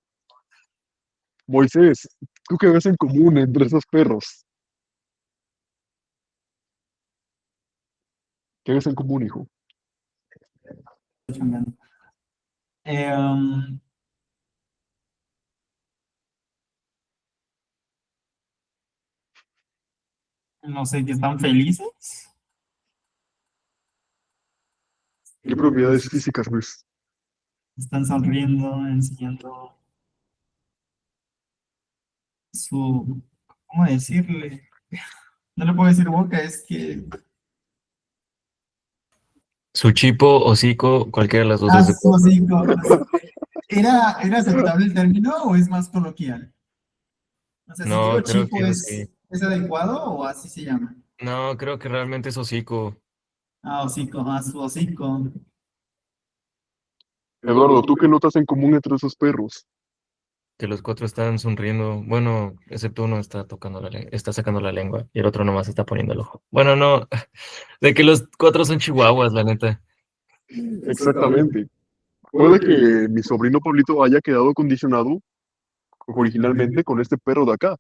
Moisés, ¿tú qué ves en común entre esos perros? ¿Qué ves en común, hijo? Estoy chambeando. Eh, um, no sé, que están felices. ¿Qué propiedades físicas ves? Están sonriendo, enseñando su, ¿cómo decirle? No le puedo decir boca, es que... Su chipo, hocico, cualquiera de las dos Ah, es de su cuatro. hocico. ¿Era aceptable el término o es más coloquial? O sea, si digo No, creo chico, que es así. ¿es adecuado o así se llama? No, creo que realmente es hocico. Ah, hocico, su hocico. Eduardo, ¿tú qué notas en común entre esos perros? Que los cuatro están sonriendo. Bueno, excepto uno está está sacando la lengua y el otro nomás está poniendo el ojo. Bueno, no, de que los cuatro son chihuahuas, la neta. Exactamente. Puede que mi sobrino Pablito haya quedado condicionado originalmente con este perro de acá.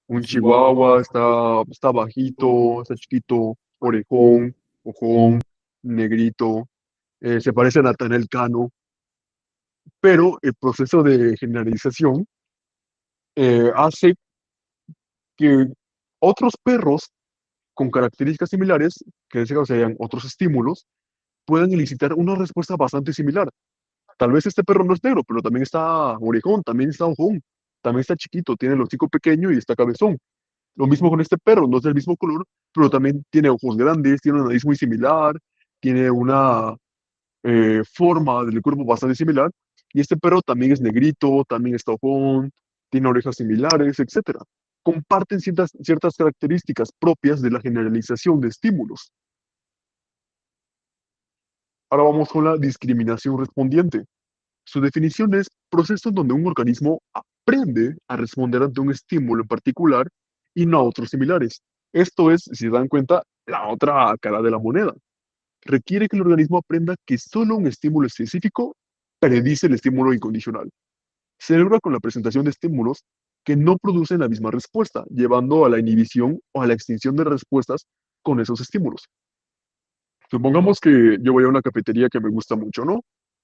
Un chihuahua, está bajito, está chiquito, orejón, ojón, negrito, se parece a Natanael Cano, pero el proceso de generalización hace que otros perros con características similares, que en este caso serían otros estímulos, puedan elicitar una respuesta bastante similar. Tal vez este perro no es negro, pero también está orejón, también está ojón, también está chiquito, tiene el hocico pequeño y está cabezón. Lo mismo con este perro, no es del mismo color, pero también tiene ojos grandes, tiene una nariz muy similar, tiene una forma del cuerpo bastante similar. Y este perro también es negrito, también está ojón, tiene orejas similares, etcétera. Comparten ciertas características propias de la generalización de estímulos. Ahora vamos con la discriminación respondiente. Su definición es proceso en donde un organismo aprende a responder ante un estímulo en particular y no a otros similares. Esto es, si se dan cuenta, la otra cara de la moneda. Requiere que el organismo aprenda que solo un estímulo específico predice el estímulo incondicional. Se logra con la presentación de estímulos que no producen la misma respuesta, llevando a la inhibición o a la extinción de respuestas con esos estímulos. Supongamos que yo voy a una cafetería que me gusta mucho, ¿no?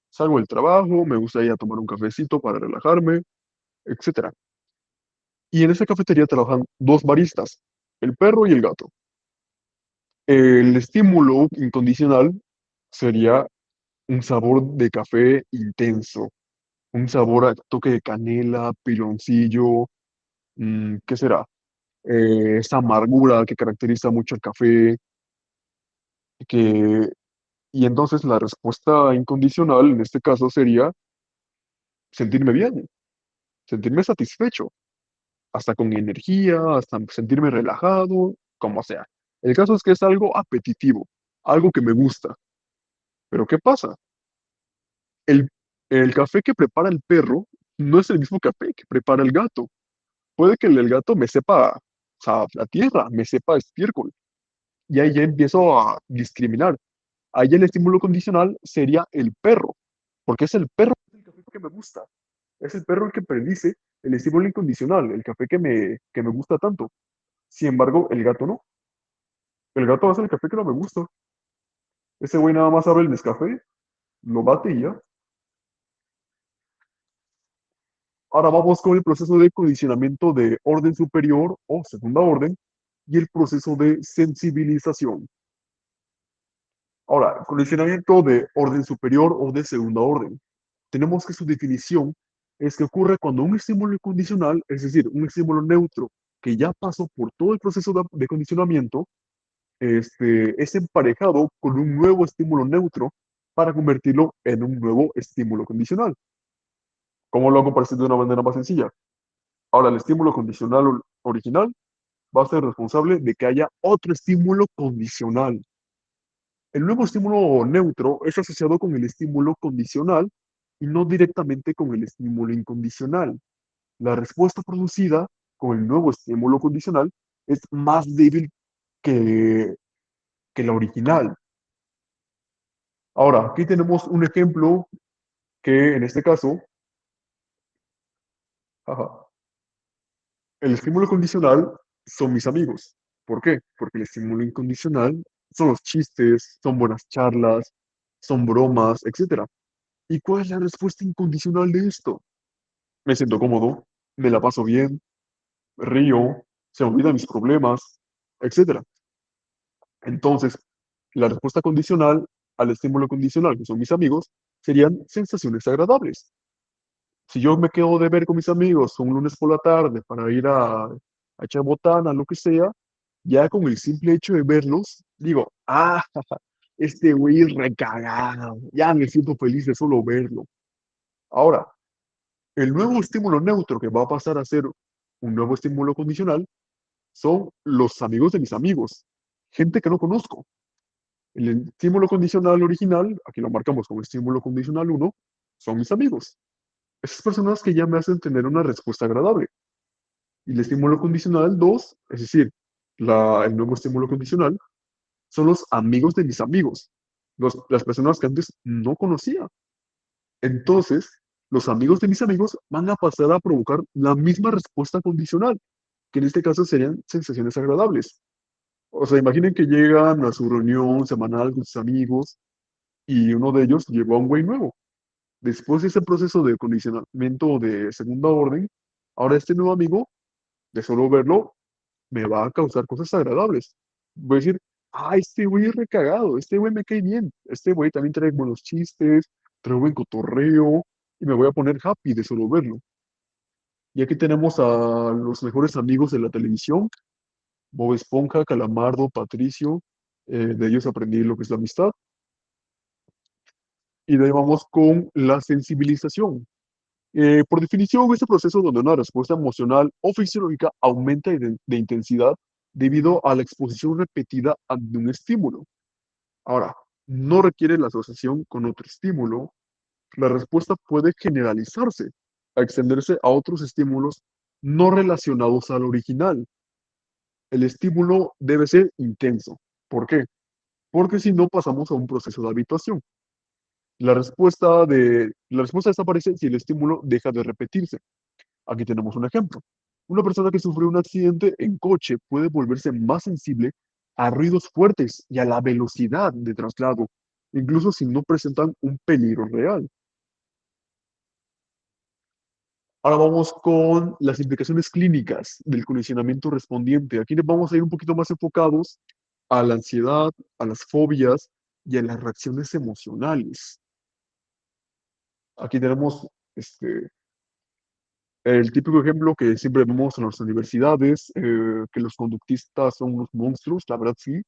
Salgo del trabajo, me gusta ir a tomar un cafecito para relajarme, etcétera. Y en esa cafetería trabajan dos baristas, el perro y el gato. El estímulo incondicional sería un sabor de café intenso, un sabor a toque de canela, piloncillo, ¿qué será? Esa amargura que caracteriza mucho el café, que, y entonces la respuesta incondicional en este caso sería sentirme bien, sentirme satisfecho, hasta con energía, hasta sentirme relajado, como sea. El caso es que es algo apetitivo, algo que me gusta. Pero ¿qué pasa? El, el café que prepara el perro no es el mismo café que prepara el gato. Puede que el del gato me sepa, o sea, la tierra, me sepa estiércol. Y ahí ya empiezo a discriminar. Ahí el estímulo condicional sería el perro, porque es el perro el café que me gusta. Es el perro el que predice el estímulo incondicional, el café que me gusta tanto. Sin embargo, el gato no. El gato hace el café que no me gusta. Ese güey nada más abre el Nescafé, lo bate y ya. Ahora vamos con el proceso de condicionamiento de orden superior o segunda orden y el proceso de sensibilización. Ahora, condicionamiento de orden superior o de segunda orden. Tenemos que su definición es que ocurre cuando un estímulo incondicional, es decir, un estímulo neutro que ya pasó por todo el proceso de condicionamiento, es emparejado con un nuevo estímulo neutro para convertirlo en un nuevo estímulo condicional. ¿Cómo lo hago para decir de una manera más sencilla? Ahora, el estímulo condicional original va a ser responsable de que haya otro estímulo condicional. El nuevo estímulo neutro es asociado con el estímulo condicional y no directamente con el estímulo incondicional. La respuesta producida con el nuevo estímulo condicional es más débil que, que la original. Ahora, aquí tenemos un ejemplo que en este caso, ajá, el estímulo condicional son mis amigos. ¿Por qué? Porque el estímulo incondicional son los chistes, son buenas charlas, son bromas, etcétera. ¿Y cuál es la respuesta incondicional de esto? Me siento cómodo, me la paso bien, río, se me olvidan mis problemas, etcétera. Entonces, la respuesta condicional al estímulo condicional, que son mis amigos, serían sensaciones agradables. Si yo me quedo de ver con mis amigos un lunes por la tarde para ir a echar botana, lo que sea, ya con el simple hecho de verlos, digo, este güey es recagado, ya me siento feliz de solo verlo. Ahora, el nuevo estímulo neutro que va a pasar a ser un nuevo estímulo condicional son los amigos de mis amigos, gente que no conozco. El estímulo condicional original, aquí lo marcamos como estímulo condicional uno, son mis amigos. Esas personas que ya me hacen tener una respuesta agradable. Y el estímulo condicional 2, es decir, el nuevo estímulo condicional, son los amigos de mis amigos, las personas que antes no conocía. Entonces, los amigos de mis amigos van a pasar a provocar la misma respuesta condicional, que en este caso serían sensaciones agradables. O sea, imaginen que llegan a su reunión semanal con sus amigos y uno de ellos llegó a un güey nuevo. Después de ese proceso de condicionamiento de segunda orden, ahora este nuevo amigo, de solo verlo, me va a causar cosas agradables. Voy a decir, este güey es recagado, este güey me cae bien, este güey también trae buenos chistes, trae buen cotorreo, y me voy a poner happy de solo verlo. Y aquí tenemos a los mejores amigos de la televisión, Bob Esponja, Calamardo, Patricio, de ellos aprendí lo que es la amistad. Y de ahí vamos con la sensibilización. Por definición, este proceso donde una respuesta emocional o fisiológica aumenta de intensidad debido a la exposición repetida ante un estímulo. Ahora, no requiere la asociación con otro estímulo. La respuesta puede generalizarse, a extenderse a otros estímulos no relacionados al original. El estímulo debe ser intenso. ¿Por qué? Porque si no pasamos a un proceso de habituación. La respuesta desaparece si el estímulo deja de repetirse. Aquí tenemos un ejemplo. Una persona que sufrió un accidente en coche puede volverse más sensible a ruidos fuertes y a la velocidad de traslado, incluso si no presentan un peligro real. Ahora vamos con las implicaciones clínicas del condicionamiento respondiente. Aquí nos vamos a ir un poquito más enfocados a la ansiedad, a las fobias y a las reacciones emocionales. Aquí tenemos el típico ejemplo que siempre vemos en las universidades, que los conductistas son unos monstruos, la verdad sí.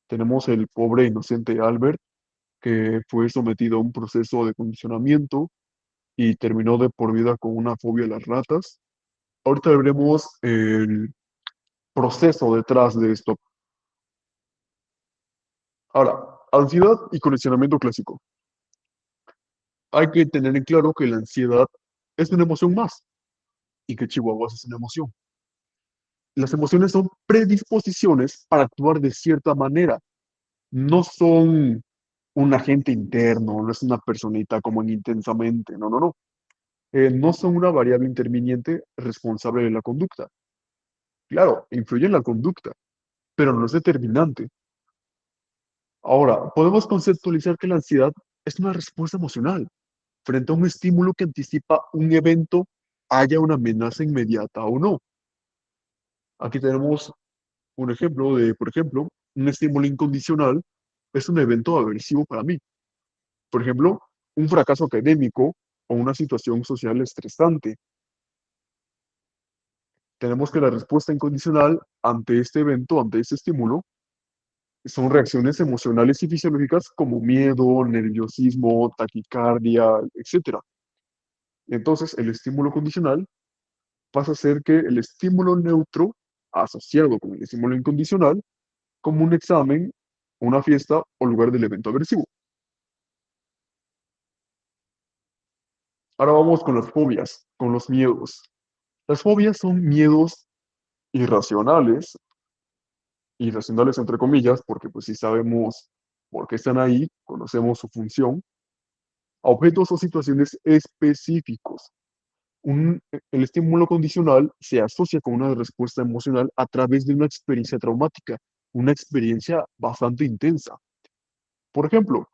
Tenemos el pobre inocente Albert, que fue sometido a un proceso de condicionamiento y terminó de por vida con una fobia a las ratas. Ahorita veremos el proceso detrás de esto. Ahora, ansiedad y condicionamiento clásico. Hay que tener en claro que la ansiedad es una emoción más y que Chihuahuas es una emoción. Las emociones son predisposiciones para actuar de cierta manera. No son un agente interno, no es una personita como en intensamente, no, no, no. No son una variable interviniente responsable de la conducta. Claro, influye en la conducta, pero no es determinante. Ahora, podemos conceptualizar que la ansiedad es una respuesta emocional frente a un estímulo que anticipa un evento, haya una amenaza inmediata o no. Aquí tenemos un ejemplo de, por ejemplo, un estímulo incondicional es un evento aversivo para mí. Por ejemplo, un fracaso académico o una situación social estresante. Tenemos que la respuesta incondicional ante este evento, ante este estímulo, son reacciones emocionales y fisiológicas como miedo, nerviosismo, taquicardia, etc. Entonces, el estímulo condicional pasa a ser que el estímulo neutro, asociado con el estímulo incondicional, como un examen, una fiesta o lugar del evento aversivo. Ahora vamos con las fobias, con los miedos. Las fobias son miedos irracionales, irracionales entre comillas, porque pues si sabemos por qué están ahí, conocemos su función, a objetos o situaciones específicos. El estímulo condicional se asocia con una respuesta emocional a través de una experiencia traumática, una experiencia bastante intensa. Por ejemplo,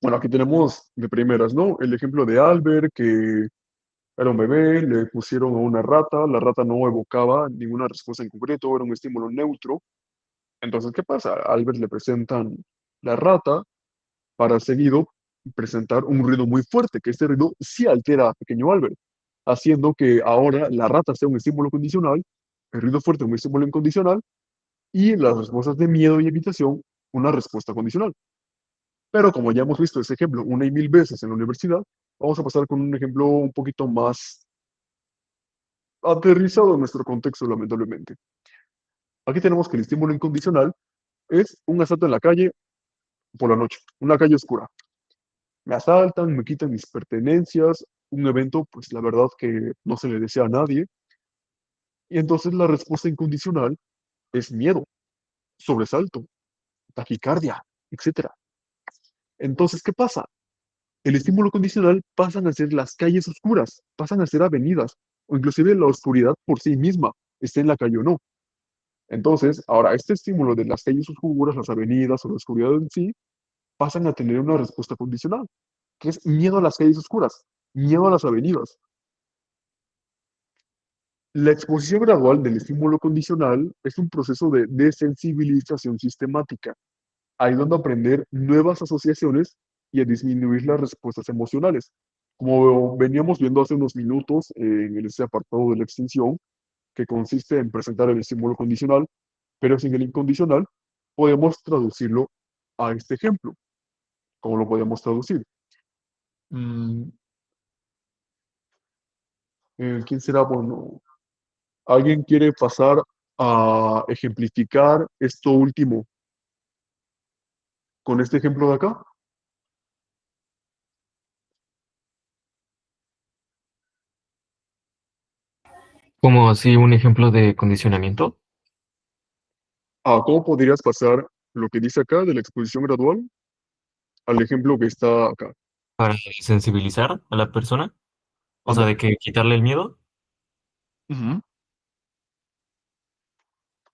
bueno, aquí tenemos de primeras, ¿no? El ejemplo de Albert, que era un bebé, le pusieron a una rata, la rata no evocaba ninguna respuesta en concreto, era un estímulo neutro. Entonces, ¿qué pasa? A Albert le presentan la rata para seguido presentar un ruido muy fuerte, que este ruido sí altera a pequeño Albert, haciendo que ahora la rata sea un estímulo condicional, el ruido fuerte un estímulo incondicional, y las respuestas de miedo y evitación una respuesta condicional. Pero como ya hemos visto ese ejemplo una y mil veces en la universidad, vamos a pasar con un ejemplo un poquito más aterrizado en nuestro contexto, lamentablemente. Aquí tenemos que el estímulo incondicional es un asalto en la calle por la noche, una calle oscura. Me asaltan, me quitan mis pertenencias, un evento, pues la verdad que no se le desea a nadie. Y entonces la respuesta incondicional es miedo, sobresalto, taquicardia, etcétera. Entonces, ¿qué pasa? El estímulo condicional pasan a ser las calles oscuras, pasan a ser avenidas, o inclusive la oscuridad por sí misma, esté en la calle o no. Entonces, ahora, este estímulo de las calles oscuras, las avenidas o la oscuridad en sí, pasan a tener una respuesta condicional, que es miedo a las calles oscuras, miedo a las avenidas. La exposición gradual del estímulo condicional es un proceso de desensibilización sistemática, ayudando a aprender nuevas asociaciones y a disminuir las respuestas emocionales. Como veníamos viendo hace unos minutos en ese apartado de la extinción, que consiste en presentar el estímulo condicional, pero sin el incondicional, podemos traducirlo a este ejemplo. ¿Cómo lo podemos traducir? Mm, ¿Quién será? Bueno, ¿alguien quiere pasar a ejemplificar esto último con este ejemplo de acá? Como así un ejemplo de condicionamiento. ¿Cómo podrías pasar lo que dice acá de la exposición gradual al ejemplo que está acá? para sensibilizar a la persona, o sea, de Ándale. que quitarle el miedo Ujú.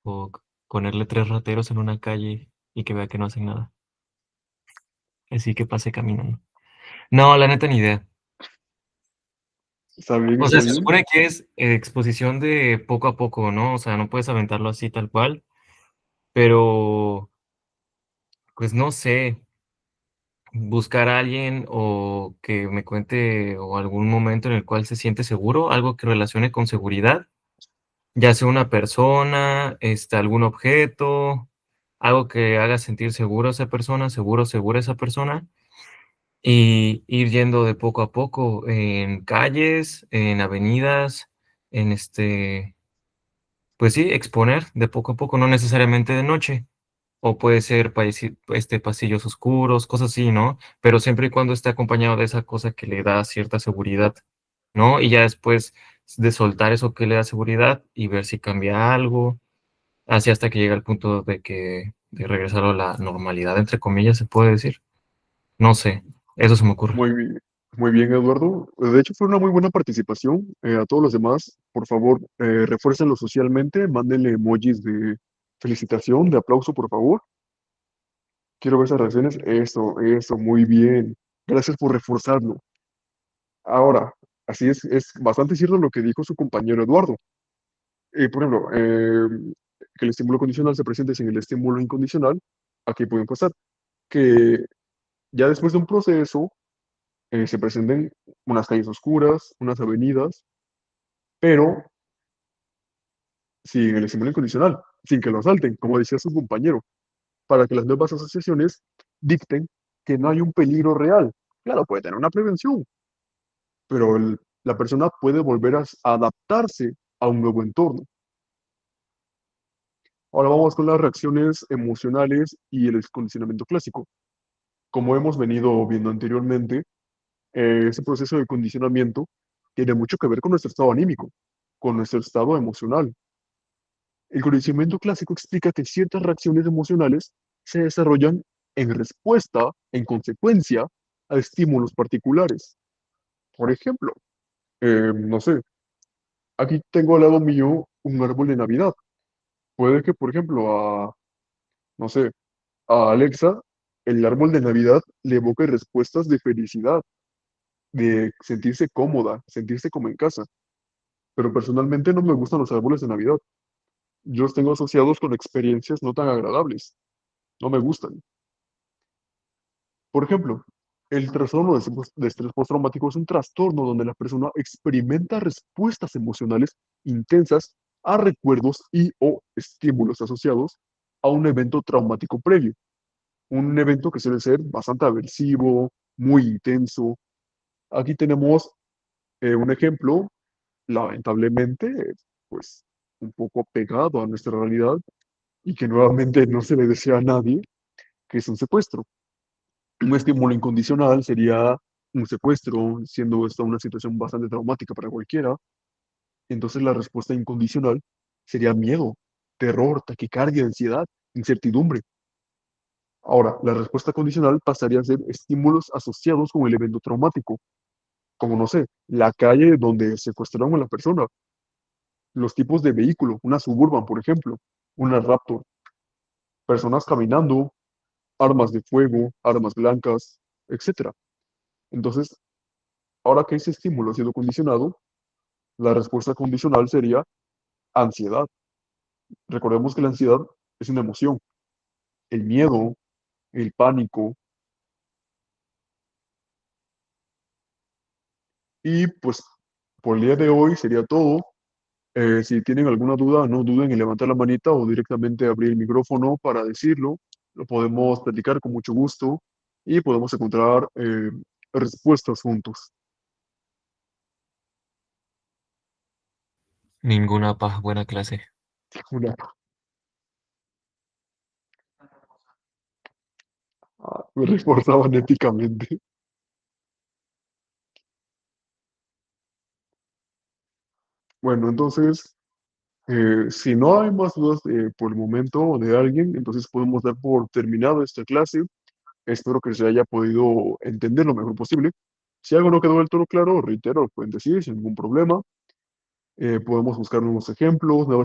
o ponerle 3 rateros en una calle y que vea que no hacen nada, así que pase caminando. No, la neta ni idea. Está bien, O está sea, se bien. supone que es exposición de poco a poco, ¿no? O sea, no puedes aventarlo así tal cual, pero, pues, no sé, buscar a alguien o que me cuente o algún momento en el cual se siente seguro, algo que relacione con seguridad, ya sea una persona, algún objeto, algo que haga sentir seguro a esa persona, segura esa persona, y ir yendo de poco a poco en calles, en avenidas, en pues sí, exponer de poco a poco, no necesariamente de noche, o puede ser pasillos oscuros, cosas así, ¿no? Pero siempre y cuando esté acompañado de esa cosa que le da cierta seguridad, ¿no? Y ya después de soltar eso que le da seguridad y ver si cambia algo, así hasta que llega el punto de regresar a la normalidad, entre comillas, se puede decir. No sé, eso se me ocurre. Muy bien, Eduardo. De hecho, fue una muy buena participación. A todos los demás, por favor, refuércenlo socialmente, mándenle emojis de felicitación, de aplauso, por favor. Quiero ver esas reacciones. Eso, muy bien. Gracias por reforzarlo. Ahora, así es bastante cierto lo que dijo su compañero Eduardo. Por ejemplo, que el estímulo condicional se presente sin el estímulo incondicional. Aquí pueden pasar que ya después de un proceso se presenten unas calles oscuras, unas avenidas, pero sin el estímulo incondicional, sin que lo asalten, como decía su compañero, para que las nuevas asociaciones dicten que no hay un peligro real. Claro, puede tener una prevención, pero la persona puede volver a adaptarse a un nuevo entorno. Ahora vamos con las reacciones emocionales y el condicionamiento clásico. Como hemos venido viendo anteriormente, ese proceso de condicionamiento tiene mucho que ver con nuestro estado anímico, con nuestro estado emocional. El condicionamiento clásico explica que ciertas reacciones emocionales se desarrollan en respuesta, en consecuencia, a estímulos particulares. Por ejemplo, no sé, aquí tengo al lado mío un árbol de Navidad. Puede que, por ejemplo, no sé, a Alexa, el árbol de Navidad le evoque respuestas de felicidad, de sentirse cómoda, sentirse como en casa. Pero personalmente no me gustan los árboles de Navidad. Yo los tengo asociados con experiencias no tan agradables. No me gustan. Por ejemplo, el trastorno de estrés postraumático es un trastorno donde la persona experimenta respuestas emocionales intensas a recuerdos y o estímulos asociados a un evento traumático previo. Un evento que suele ser bastante aversivo, muy intenso. Aquí tenemos un ejemplo, lamentablemente, pues un poco pegado a nuestra realidad y que nuevamente no se le desea a nadie, que es un secuestro. Un estímulo incondicional sería un secuestro, siendo esta una situación bastante traumática para cualquiera. Entonces la respuesta incondicional sería miedo, terror, taquicardia, ansiedad, incertidumbre. Ahora, la respuesta condicional pasaría a ser estímulos asociados con el evento traumático, como no sé, la calle donde secuestraron a la persona, los tipos de vehículo, una Suburban, por ejemplo, una Raptor, personas caminando, armas de fuego, armas blancas, etcétera. Entonces, ahora que ese estímulo ha sido condicionado, la respuesta condicional sería ansiedad. Recordemos que la ansiedad es una emoción. El miedo, el pánico. Y pues por el día de hoy sería todo. Si tienen alguna duda, no duden en levantar la manita o directamente abrir el micrófono para decirlo. Lo podemos platicar con mucho gusto y podemos encontrar respuestas juntos. Ninguna paja, buena clase. Una, me reforzaban éticamente. Bueno, entonces, si no hay más dudas por el momento de alguien, entonces podemos dar por terminado esta clase. Espero que se haya podido entender lo mejor posible. Si algo no quedó del todo claro, reitero, lo pueden decir sin ningún problema. Podemos buscar nuevos ejemplos, nuevas